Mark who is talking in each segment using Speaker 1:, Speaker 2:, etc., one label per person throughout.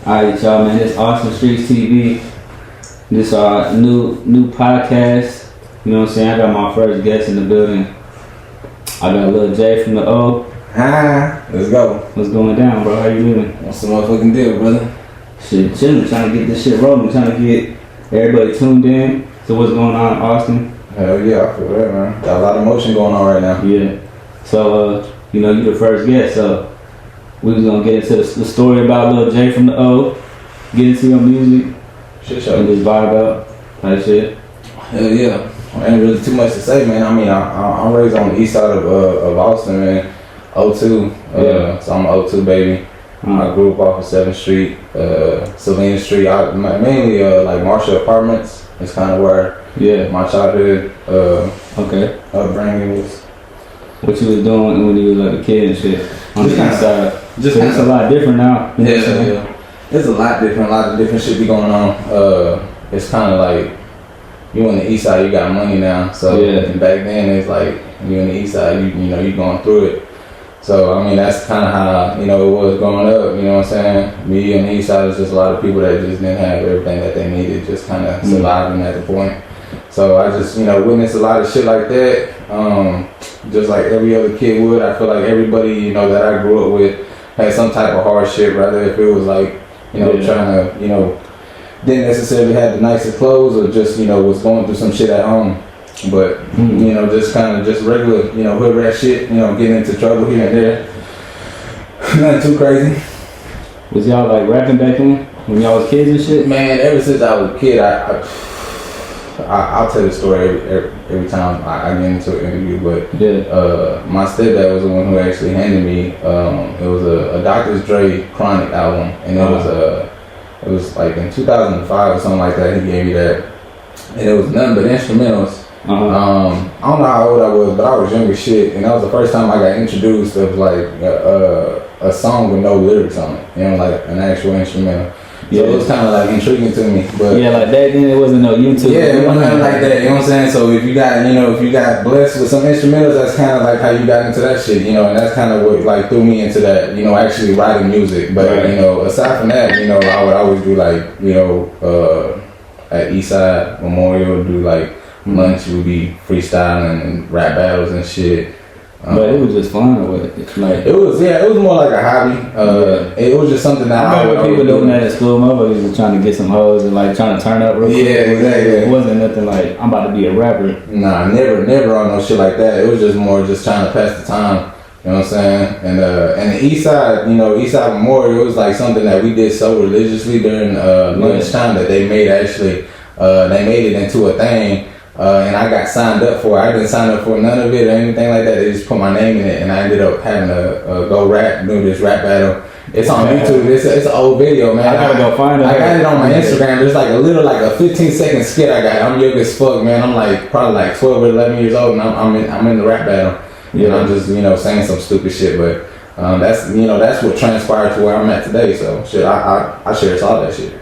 Speaker 1: Alright, y'all, man. This Austin Streets TV. This new podcast. You know what I'm saying? I got my first guest in the building. I got Lil J from the O.
Speaker 2: Hi, let's go.
Speaker 1: What's going down, bro? How you doing?
Speaker 2: What's the motherfucking deal, brother?
Speaker 1: Shit, chilling. Trying to get this shit rolling. Trying to get everybody tuned in to what's going on in Austin.
Speaker 2: Hell yeah, I feel that, man. Got a lot of motion going on right now.
Speaker 1: Yeah. So, you're the first guest, so we was gonna get into the story about Lil J from the O, get into your music,
Speaker 2: Shit show.
Speaker 1: and just vibe out, type shit.
Speaker 2: Hell yeah. Ain't really too much to say, man. I mean, I'm raised on the east side of Austin, man. O2.
Speaker 1: Yeah.
Speaker 2: So I'm an O2 baby. I grew up off of 7th Street, Selena Street. Mainly like Marshall Apartments. It's kind of where my childhood upbringing was.
Speaker 1: What you was doing when you was like a kid and shit on the east side.
Speaker 2: Just
Speaker 1: it's a lot different now.
Speaker 2: Yeah. It's a lot of different shit be going on. It's kind of like you on the east side, you got money now. So back then it's like you on the east side, you going through it. So I mean that's kind of how it was growing up. You know what I'm saying? Me on the east side was just a lot of people that just didn't have everything that they needed, just kind of surviving at the point. So I just witnessed a lot of shit like that. Just like every other kid would. I feel like everybody that I grew up with had some type of hardship, rather if it was like trying to didn't necessarily have the nicest clothes or just was going through some shit at home. But just kind of just regular hood rat shit, getting into trouble here and there. Nothing too crazy.
Speaker 1: Was y'all like rapping back then when y'all was kids and shit?
Speaker 2: Man, ever since I was a kid, I'll tell the story every time I get into an interview. But my stepdad was the one who actually handed me. It was a Dr. Dre Chronic album, and it was like in 2005 or something like that. He gave me that, and it was nothing but instrumentals. I don't know how old I was, but I was young as shit, and that was the first time I got introduced of like a song with no lyrics on it, like an actual instrumental. So it was kind of like intriguing to me. But
Speaker 1: like back then it wasn't no YouTube.
Speaker 2: Yeah, it wasn't like that. You know what I'm saying? So if you got blessed with some instrumentals, that's kind of like how you got into that shit. And that's kind of what like threw me into that. Actually writing music. But aside from that, I would always do like at Eastside Memorial, do like lunch, would be freestyling and rap battles and shit.
Speaker 1: But it was just fun.
Speaker 2: It was more like a hobby. It was just something that
Speaker 1: I remember people doing that at school. Motherfuckers was trying to get some hoes and like trying to turn up real quick.
Speaker 2: Yeah, exactly.
Speaker 1: It wasn't nothing like I'm about to be a rapper.
Speaker 2: Nah, never on no shit like that. It was just more just trying to pass the time. You know what I'm saying? And the East Side, East Side Memorial, it was like something that we did so religiously during lunchtime that they made it into a thing. And I got signed up for it. I didn't sign up for none of it or anything like that. They just put my name in it, and I ended up having to go do this rap battle. It's on YouTube. It's an old video, man.
Speaker 1: I gotta go find it.
Speaker 2: I got it on my Instagram. There's like a 15-second skit I got. I'm young as fuck, man. I'm like probably like 12 or 11 years old, and I'm in the rap battle. And I'm just saying some stupid shit, but that's what transpired to where I'm at today. So shit, I share all that shit.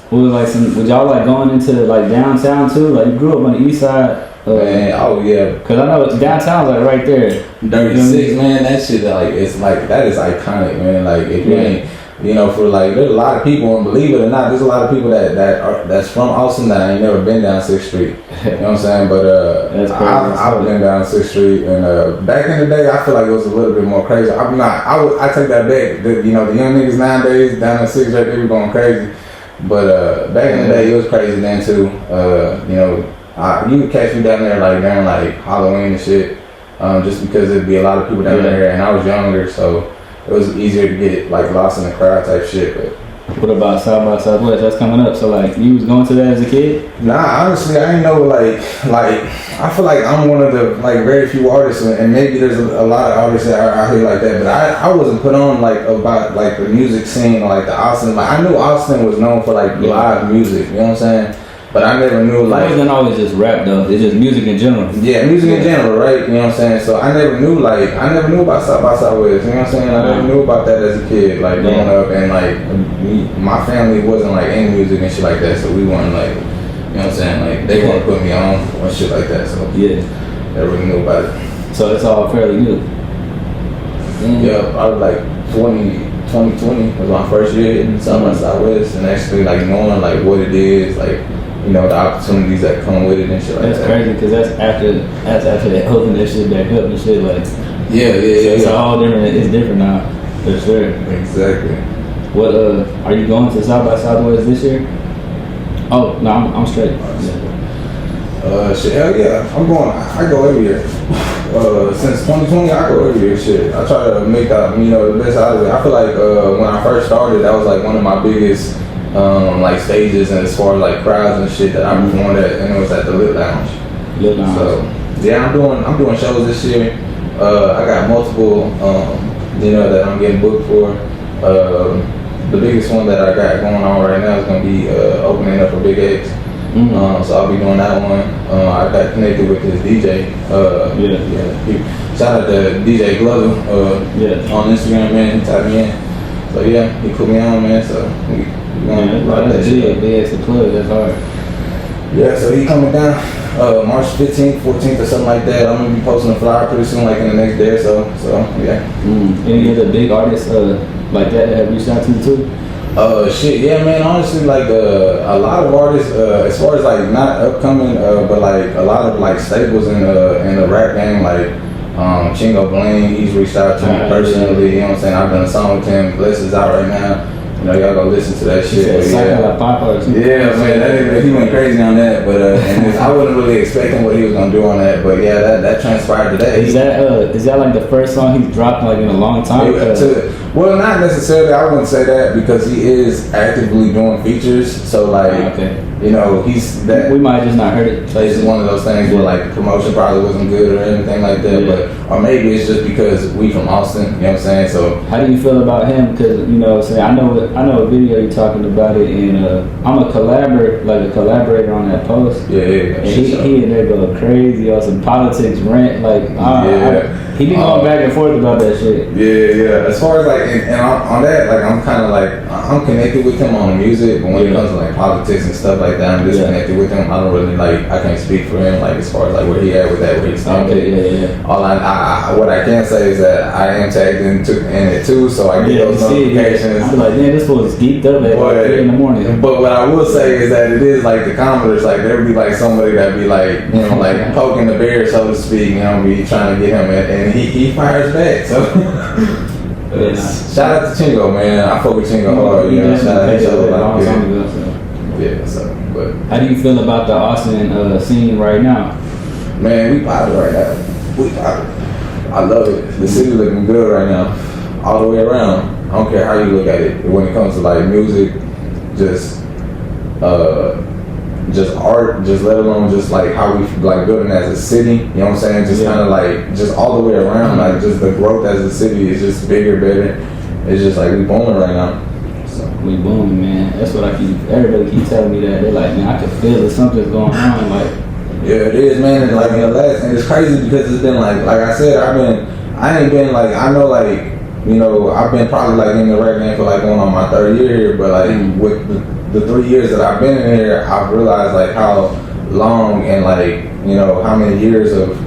Speaker 1: Was y'all like going into like downtown too? Like you grew up on the east side?
Speaker 2: Man, oh yeah.
Speaker 1: Cause I know downtown's like right there.
Speaker 2: 36, man, that shit that is iconic, man. Like if you ain't, for like there's a lot of people, and believe it or not, there's a lot of people that's from Austin that ain't never been down 6th Street. You know what I'm saying? But I've been down 6th Street, and back in the day, I feel like it was a little bit more crazy. I take that back. The young niggas nowadays down in 6th Street, they were going crazy. But back in the day, it was crazy then too. You would catch me down there like during like Halloween and shit, just because it'd be a lot of people down there, and I was younger, so it was easier to get like lost in the crowd type shit. But
Speaker 1: what about South by Southwest? That's coming up. So like you was going to that as a kid?
Speaker 2: Nah, honestly, I ain't know like I feel like I'm one of the like very few artists, and maybe there's a lot of artists that are out here like that, but I wasn't put on like about like the music scene or like the Austin. Like I knew Austin was known for like live music, you know what I'm saying? But I never knew like...
Speaker 1: It wasn't always just rap though, it's just music in general.
Speaker 2: Yeah, music in general, right? You know what I'm saying? So I never knew about South by Southwest, you know what I'm saying? I never knew about that as a kid, like growing up, and like my family wasn't like in music and shit like that, so we weren't like, you know what I'm saying? Like they wouldn't put me on or shit like that, so never really knew about it.
Speaker 1: So it's all fairly new.
Speaker 2: Yeah, I was like 20, 2020 was my first year in South by Southwest, and actually like knowing like what it is, like the opportunities that come with it and shit like
Speaker 1: that's
Speaker 2: that.
Speaker 1: Crazy because that's after that open that shit back up and shit like.
Speaker 2: Yeah.
Speaker 1: It's all different. It's different now, for sure.
Speaker 2: Exactly.
Speaker 1: What are you going to South by Southwest this year? Oh no, I'm straight.
Speaker 2: Shit, hell yeah, I'm going. I go every year. Since 2020, I go every year. Shit, I try to make the best out of it. I feel like when I first started, that was like one of my biggest like stages, and as far as like crowds and shit that I performed at, and it was at the Lit Lounge. So yeah, I'm doing shows this year. I got multiple that I'm getting booked for. The biggest one that I got going on right now is gonna be opening up for Big X. So I'll be doing that one. I got connected with this DJ. Shout out to DJ Glover on Instagram, man. He tapped me in. So yeah, he put me on, man. So we gonna rock that shit.
Speaker 1: Big X the plug. That's hard.
Speaker 2: Yeah, so he coming down March 15th, 14th or something like that. I'm gonna be posting a flyer pretty soon, like in the next day or so. So yeah.
Speaker 1: Any other big artists like that have reached out to you too?
Speaker 2: Shit, yeah, man. Honestly, like a lot of artists, as far as like not upcoming, but like a lot of like staples in the rap game, like Chingo, Bling. He's reached out to me personally. You know what I'm saying? I've done a song with him. Bless is out right now. Y'all go listen to that shit. Yeah, man, he went crazy on that. But and I wasn't really expecting what he was gonna do on that. But yeah, that transpired today.
Speaker 1: Is that like the first song he's dropped like in a long time?
Speaker 2: Well, not necessarily. I wouldn't say that because he is actively doing features. So like, he's that.
Speaker 1: We might just not heard it.
Speaker 2: It's one of those things where like the promotion probably wasn't good or anything like that. But or maybe it's just because we from Austin. You know what I'm saying? So
Speaker 1: how do you feel about him? Because I know a video you talking about it, and I'm a collaborator on that post.
Speaker 2: Yeah.
Speaker 1: And he in there go crazy on some politics rant. Like he be going back and forth about that shit.
Speaker 2: Yeah. As far as like and on that, like I'm kind of like I'm connected with him on the music, but when it comes to like politics and stuff like that, I'm disconnected with him. I don't really I can't speak for him like as far as like where he at with that, where he's standing. All what I can say is that I am tagged in it too, so I get those notifications.
Speaker 1: I'm like, man, this fool's geeked up at 3 in the morning.
Speaker 2: But what I will say is that it is like the commenters, like there'll be like somebody that be like, like poking the bear, so to speak, be trying to get him, and he fires back. So shout out to Chingo, man. I fuck with Chingo hard. Shout out to each other. Yeah, so but
Speaker 1: how do you feel about the Austin scene right now?
Speaker 2: Man, we poppin' right now. We poppin'. I love it. The city looking good right now, all the way around. I don't care how you look at it. When it comes to like music, just art, just let alone just like how we like building as a city. You know what I'm saying? Just kind of like just all the way around, like just the growth as a city is just bigger, better. It's just like we booming right now. So
Speaker 1: we booming, man. That's what everybody keep telling me that. They're like, man, I can feel that something's going on. Like,
Speaker 2: yeah, it is, man. And like and it's crazy because it's been like I said, I ain't been like, I know like, I've been probably like in the rap game for like going on my 3rd year here, but like with the 3 years that I've been in here, I've realized like how long and like, how many years of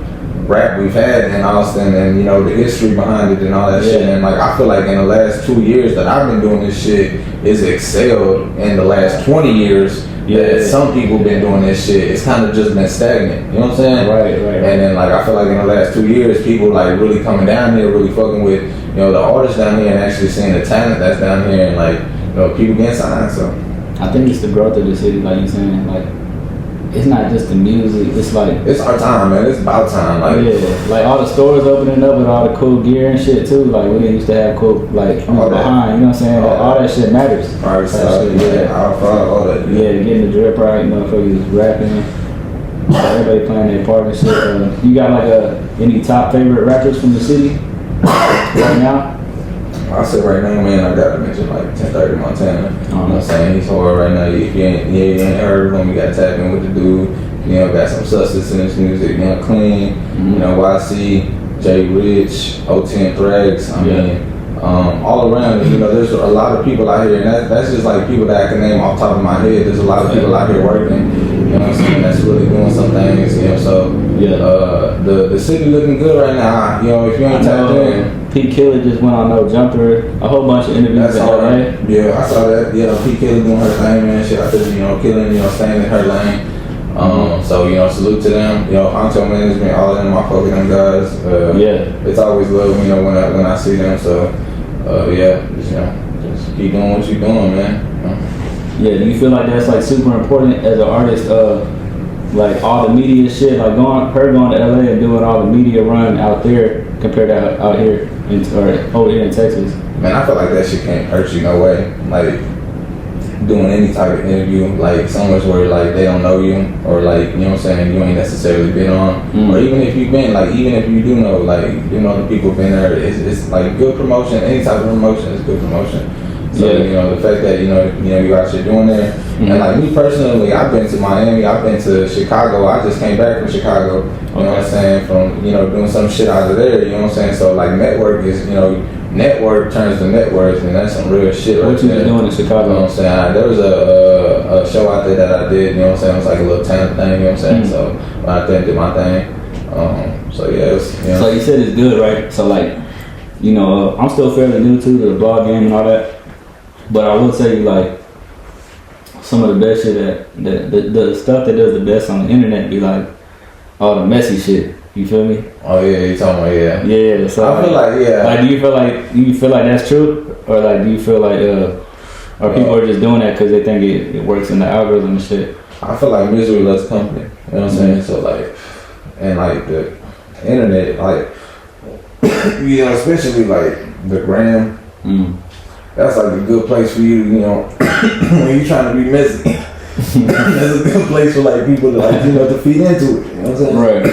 Speaker 2: rap we've had in Austin and, the history behind it and all that shit. And like, I feel like in the last 2 years that I've been doing this shit is excelled in the last 20 years. That some people been doing this shit. It's kind of just been stagnant. You know what I'm saying?
Speaker 1: Right.
Speaker 2: And then like I feel like in the last 2 years, people like really coming down here, really fucking with the artists down here, and actually seeing the talent that's down here, and like people getting signed. So
Speaker 1: I think it's the growth of the city, like you saying. Like it's not just the music. It's like
Speaker 2: it's our time, man. It's about time. Like
Speaker 1: like all the stores opening up with all the cool gear and shit too. Like we didn't used to have cool behind. You know what I'm saying? All that shit matters.
Speaker 2: All that.
Speaker 1: Getting the drip right. Motherfuckers rapping. Everybody playing their part and shit. You got like any top favorite rappers from the city right now?
Speaker 2: I said right now, man, I gotta mention like 1030 Montana. You know what I'm saying? He's hard right now. If you ain't heard of him, you gotta tap in with the dude. Got some substance in his music. Clean. YC, Jay Rich, O10 Thrags. I mean, all around. There's a lot of people out here, and that's just like people that I can name off the top of my head. There's a lot of people out here working. You know what I'm saying? That's really doing some things. So the city looking good right now. If you ain't tapped in.
Speaker 1: P. Killer just went on No Jumper, a whole bunch of interviews in LA.
Speaker 2: Yeah, I saw that. Yeah, P. Killer doing her thing, man. Shit, I think, killing, staying in her lane. So, salute to them. Honcho Management, all of them, I fuck with them guys. It's always love, when I see them. So, just keep doing what you're doing, man.
Speaker 1: Yeah, do you feel like that's like super important as an artist? Like all the media shit, like going to LA and doing all the media run out there compared to out here or over here in Texas.
Speaker 2: Man, I feel like that shit can't hurt you no way. Like doing any type of interview, like so much where like they don't know you or like you ain't necessarily been on, or even if you've been, like even if you do know, like the people been there, it's like good promotion. Any type of promotion is good promotion. So the fact that you out here doing that, and like me personally, I've been to Miami, I've been to Chicago. I just came back from Chicago. You know what I'm saying? From doing some shit out of there. You know what I'm saying? So like network is network turns to net worth, and that's some real shit.
Speaker 1: What you been doing in Chicago?
Speaker 2: You know what I'm saying? There was a show out there that I did. You know what I'm saying? It was like a little talent thing. You know what I'm saying? So I did my thing. So yeah, it was.
Speaker 1: So you said it's good, right? So like, I'm still fairly new to the blog game and all that. But I will tell you, like, some of the best shit the stuff that does the best on the internet be like all the messy shit. You feel me?
Speaker 2: Oh yeah, you talking about
Speaker 1: Yeah. So
Speaker 2: I feel like
Speaker 1: Like, do you feel like that's true, or like do you feel like or people are just doing that because they think it works in the algorithm and shit?
Speaker 2: I feel like misery loves company. You know what I'm saying? So like, and like the internet, like especially like the gram. That's like a good place for you, when you're trying to be messy. That's a good place for like people to to feed into it. You know what I'm saying?
Speaker 1: Right.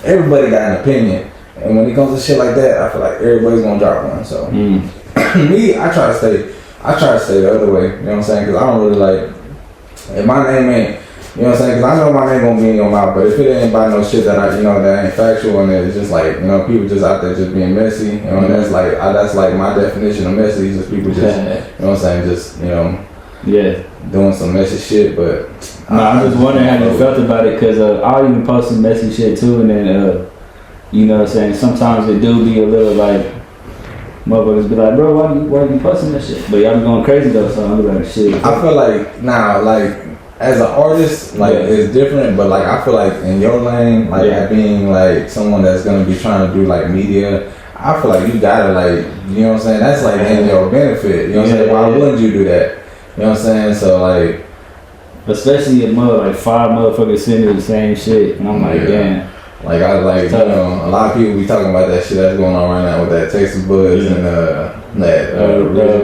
Speaker 2: Everybody got an opinion, and when it comes to shit like that, I feel like everybody's gonna drop one. So me, I try to stay the other way. You know what I'm saying? Because I don't really like if my name ain't. You know what I'm saying? Because I know my name gonna be in your mouth, but if it ain't by no shit that that ain't factual, and it's just like people just out there just being messy. That's like my definition of messy. Just people just you know what I'm saying? Just doing some messy shit. But
Speaker 1: I'm just wondering how you felt about it, because I'll even post some messy shit too, and then you know what I'm saying? Sometimes it do be a little like motherfuckers be like, bro, why you posting this shit? But y'all be going crazy though, so I'm like shit.
Speaker 2: I feel like as an artist, it's different, but like I feel like in your lane, being like someone that's gonna be trying to do like media, I feel like you gotta you know what I'm saying? That's like in your benefit. You know what I'm saying? Why wouldn't you do that? You know what I'm saying? So like,
Speaker 1: especially if five motherfuckers sending the same shit, and I'm like, damn.
Speaker 2: Like a lot of people be talking about that shit that's going on right now with that Texas Buzz and that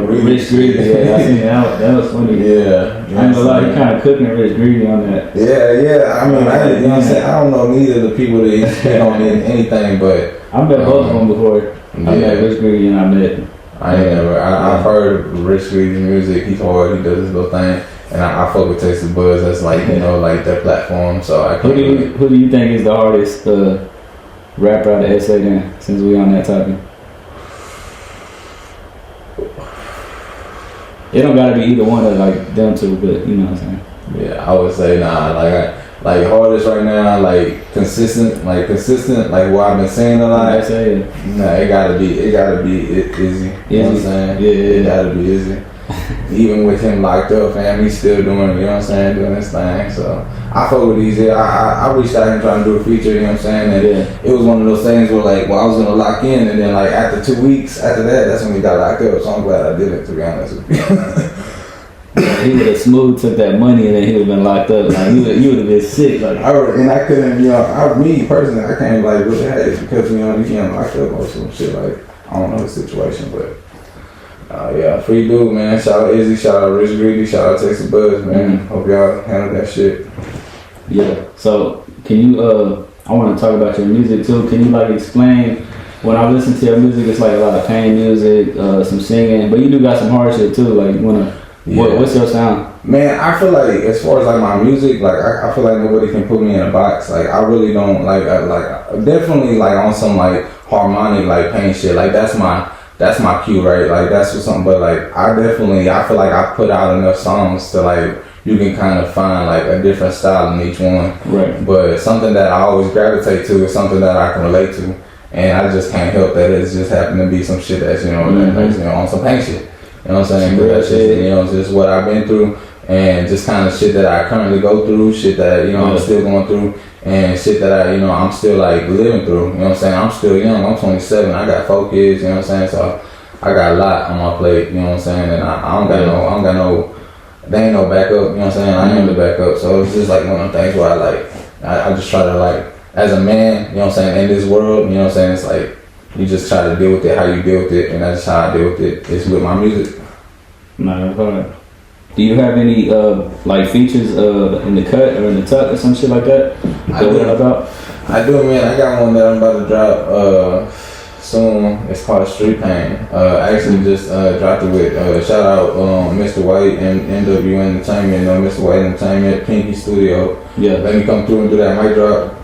Speaker 1: Rich Greedy. Yeah, I seen that was funny.
Speaker 2: Yeah,
Speaker 1: I ain't gonna lie, you kind of cooking Rich Greedy on that.
Speaker 2: Yeah. I mean, you know what I'm saying? I don't know neither of the people that speak on anything, but
Speaker 1: I met both of them before. I met Rich Greedy and I met.
Speaker 2: I've heard Rich Greedy's music. He's hard. He does his little thing. And I fuck with Texas Buzz. That's like like their platform. So I can't.
Speaker 1: Who do you think is the hardest rapper out of SA then? Since we on that topic, it don't gotta be either one of like them two, but you know what I'm saying.
Speaker 2: Yeah, I would say like hardest right now, like consistent, like what I've been saying a lot. It gotta be Izzy. You know what I'm saying?
Speaker 1: Yeah.
Speaker 2: It gotta be Izzy. Even with him locked up, fam, he's still doing, you know what I'm saying, doing his thing. So I fuck with Easy. I reached out and trying to do a feature, you know what I'm saying? And it was one of those things where I was gonna lock in, and then after 2 weeks after that, that's when he got locked up. So I'm glad I did it, to be honest with you.
Speaker 1: He would have smooth took that money and then he would have been locked up. You would have been sick.
Speaker 2: I couldn't, me personally, I can't really have it because you can't locked up or some shit. I don't know the situation, but. Free dude, man. Shout out Izzy, shout out Rich Greedy, shout out Texas Buzz, man. Hope y'all handle that shit.
Speaker 1: Yeah. So can you? I want to talk about your music too. Can you explain? When I listen to your music, it's a lot of pain music, some singing, but you do got some hard shit too. What's your sound?
Speaker 2: Man, I feel like as far as my music, I feel like nobody can put me in a box. I really don't definitely on some harmonic pain shit. That's my cue, right? That's what's something. But I feel like I put out enough songs to you can kind of find a different style in each one.
Speaker 1: Right.
Speaker 2: But something that I always gravitate to is something that I can relate to. and I just can't help that it's just happened to be some shit that's, you know, that's, you know, on some pain shit. You know what I'm saying? But that's just, you know, just what I've been through, and just kind of shit that I currently go through, shit that, you know, I'm still going through, and shit that I, you know, I'm still like living through. You know what I'm saying? I'm still young. I'm 27. I got 4 kids. You know what I'm saying? So I got a lot on my plate. You know what I'm saying? And I don't got no. There ain't no backup. You know what I'm saying? I am the backup. So it's just like one of them things where I just try to like, as a man, you know what I'm saying, in this world, you know what I'm saying? It's like you just try to deal with it how you deal with it, and that's how I deal with it. It's with my music.
Speaker 1: No, do you have any like features in the cut or in the tuck or some shit like that?
Speaker 2: I do, man. I got one that I'm about to drop soon. It's called Street Pain. I actually just dropped it with shout out Mr. White and NW Entertainment, Mr. White Entertainment, Pinky Studio. Yeah. Let me come through and do that mic drop.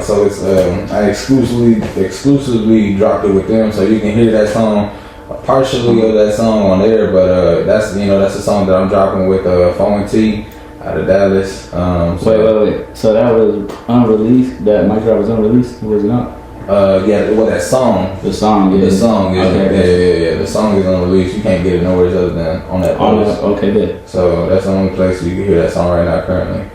Speaker 2: So it's I exclusively dropped it with them, so you can hear that song. Partially of that song on there, but that's, you know, that's a song that I'm dropping with 4T out of Dallas.
Speaker 1: Wait. So that was unreleased? That mic drop was unreleased? Was it not?
Speaker 2: Yeah, well, that song.
Speaker 1: The song, yeah.
Speaker 2: The song, yeah.
Speaker 1: Okay.
Speaker 2: Yeah. The song is unreleased. You can't get it nowhere other than on that post.
Speaker 1: Okay, good.
Speaker 2: So that's the only place you can hear that song right now currently.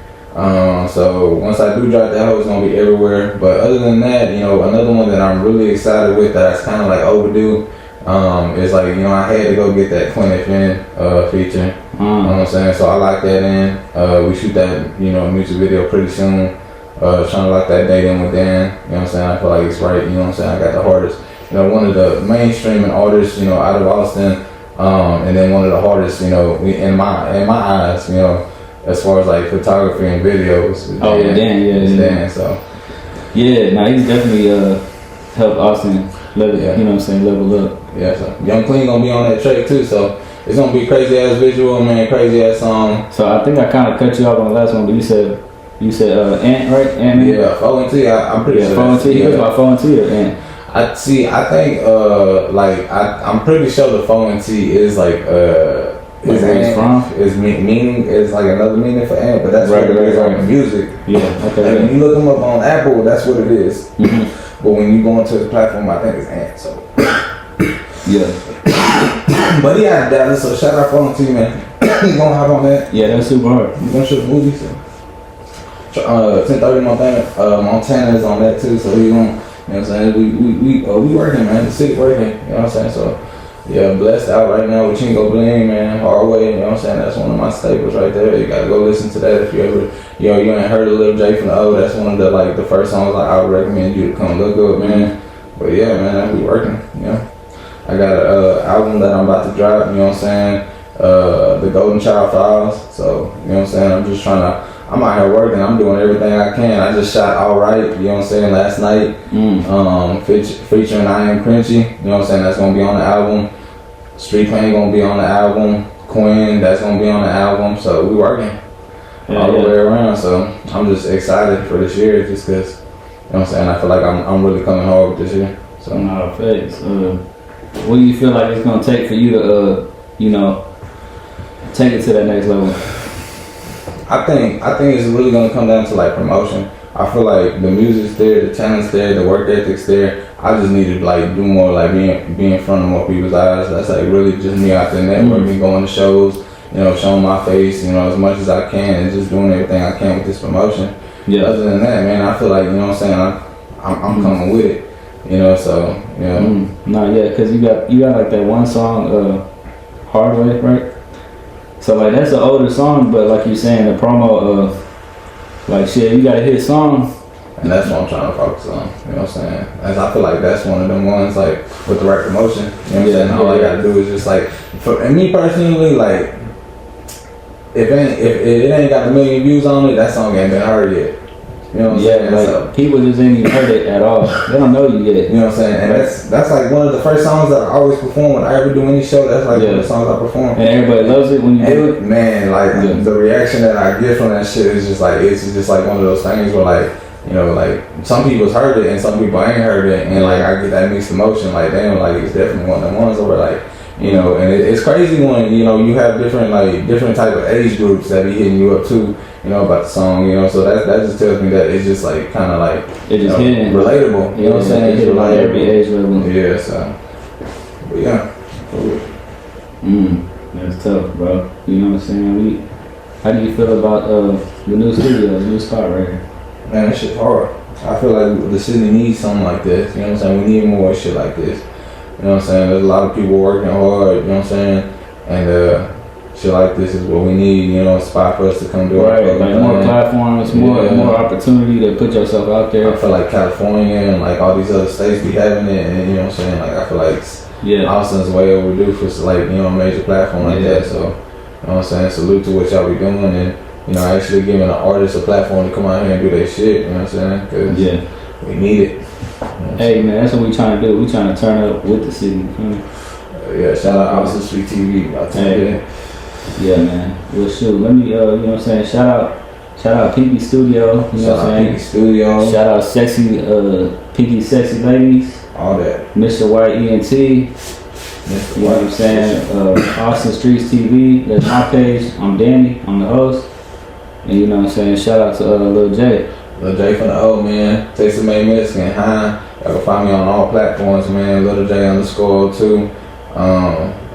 Speaker 2: So once I do drop that, it's gonna be everywhere. But other than that, you know, another one that I'm really excited with that's kind of like overdue. It's like, you know, I had to go get that Quinn FN feature. You know what I'm saying? So I locked that in. We shoot that, you know, music video pretty soon. Trying to lock that date in with Dan. You know what I'm saying? I feel like it's right. You know what I'm saying? I got the hardest, you know, one of the mainstreaming artists, you know, out of Austin. And then one of the hardest, you know, in my eyes, you know, as far as like photography and videos.
Speaker 1: Dan, yeah.
Speaker 2: Dan, so.
Speaker 1: Yeah, no, he's definitely helped Austin level, you know what I'm saying, level up.
Speaker 2: Yeah, so Young Clean gonna be on that track too, so it's gonna be crazy ass visual, man, crazy ass song.
Speaker 1: So I think I kind of cut you off on the last one, but you said Ant, right? Ant.
Speaker 2: Yeah, 4T. I'm pretty sure.
Speaker 1: 4T. You about 4T or Ant?
Speaker 2: I think I'm pretty sure the 4T is like is
Speaker 1: where it's from?
Speaker 2: Is meaning is like another meaning for Ant, but that's what it is on the music.
Speaker 1: Yeah. Okay.
Speaker 2: Like when you look them up on Apple, that's what it is. Mm-hmm. But when you go into the platform, I think it's Ant. So.
Speaker 1: Yeah.
Speaker 2: But he out of Dallas, so shout out 4T, man. You gonna hop on that?
Speaker 1: Yeah, that's super hard.
Speaker 2: You gonna shoot a movie, so. 10:30 Montana is on that too, so we gonna, you know what I'm saying, we working, man, the city working, you know what I'm saying, so yeah, blessed out right now with Chingo Bling, man, hard way, you know what I'm saying, that's one of my staples right there. You gotta go listen to that if you ever, you know, you ain't heard of Lil J from the O, that's one of the, like, the first songs I would recommend you to come look up, man. But yeah, man, we working, you know. I got an album that I'm about to drop, you know what I'm saying, The Golden Child Files, so, you know what I'm saying, I'm out here working. I'm doing everything I can. I just shot All Right, you know what I'm saying, last night. Featuring I Am Crunchy, you know what I'm saying, that's going to be on the album. Street Pain going to be on the album. Quinn, that's going to be on the album. So we working all the way around. So I'm just excited for this year just because, you know what I'm saying, I feel like I'm really coming hard with this year. So
Speaker 1: no, thanks. What do you feel like it's going to take for you to, you know, take it to that next level?
Speaker 2: I think it's really gonna come down to like promotion. I feel like the music's there, the talent's there, the work ethic's there. I just need to like do more, like be in front of more people's eyes. That's like really just me out there networking, going to shows, you know, showing my face, you know, as much as I can, and just doing everything I can with this promotion. Yeah. Other than that, man, I feel like, you know what I'm saying, I'm coming with it, you know. So you know.
Speaker 1: No, yeah, cause you got like that one song, Hard Way, right? So like that's an older song, but like you're saying, the promo of like shit, you got a hit song.
Speaker 2: And that's what I'm trying to focus on. You know what I'm saying? As I feel like that's one of them ones like with the right promotion. You know what I'm saying? All I gotta do is just like, and me personally, like if it ain't got a million views on it, that song ain't been heard yet. You know what I'm saying?
Speaker 1: Like
Speaker 2: so,
Speaker 1: people just ain't even heard it at all. They don't know you yet.
Speaker 2: You know what I'm saying? And that's like one of the first songs that I always perform when I ever do any show. That's like one of the songs I perform.
Speaker 1: And everybody loves it when you do it.
Speaker 2: Man, like the reaction that I get from that shit is just like, it's just like one of those things where like, you know, like some people's heard it and some people ain't heard it, and like I get that mixed emotion. Like damn, like it's definitely one of the ones where like, You know, and it's crazy when, you know, you have different type of age groups that be hitting you up too, you know, about the song, you know, so that just tells me that it's just like kind of like,
Speaker 1: it just hitting
Speaker 2: relatable, you know what I'm saying?
Speaker 1: It's relatable. Every age level.
Speaker 2: Yeah, so, but yeah.
Speaker 1: That's tough, bro. You know what I'm saying? How do you feel about the new studio, the new spot right here?
Speaker 2: Man, that shit hard. I feel like the city needs something like this, you know what I'm saying? We need more shit like this. You know what I'm saying? There's a lot of people working hard, you know what I'm saying? And shit like this is what we need, you know, a spot for us to come do.
Speaker 1: Right, like more platforms, more opportunity to put yourself out there.
Speaker 2: I feel like California and like all these other states be having it, and you know what I'm saying? Like I feel like Austin's way overdue for like, you know, a major platform like that. So, you know what I'm saying? Salute to what y'all be doing, and you know, actually giving an artist a platform to come out here and do their shit. You know what I'm saying? Cause we need it.
Speaker 1: Hey man, that's what we trying to do. We trying to turn up with the city.
Speaker 2: Yeah, shout out Austin Street TV.
Speaker 1: Yeah, man. Well, shoot. Let me, you know what I'm saying? Shout out Pinky Studio. You know what I'm saying?
Speaker 2: Pinky Studio.
Speaker 1: Shout out sexy, Pinky Sexy Ladies.
Speaker 2: All that.
Speaker 1: Mr. White ENT. You know what I'm saying? Austin Streets TV. That's my page. I'm Danny. I'm the host. And you know what I'm saying? Shout out to Lil J.
Speaker 2: Lil J from the O, man. Texas Made Mexican. Hi. Y'all can find me on all platforms, man. Lil J _02.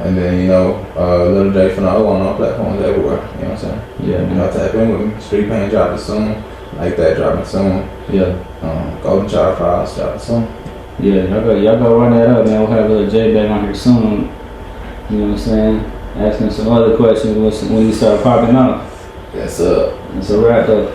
Speaker 2: And then, you know, Lil J from the O on all platforms everywhere. You know what I'm saying?
Speaker 1: Yeah, man.
Speaker 2: You know, tap in with me. Street Pain dropping soon. Like that dropping soon.
Speaker 1: Yeah.
Speaker 2: Golden Child Files dropping soon.
Speaker 1: Yeah, y'all go run that up, man. We'll have Lil J back on here soon. You know what I'm saying? Asking some other questions when you start popping up.
Speaker 2: That's up.
Speaker 1: It's a wrap up.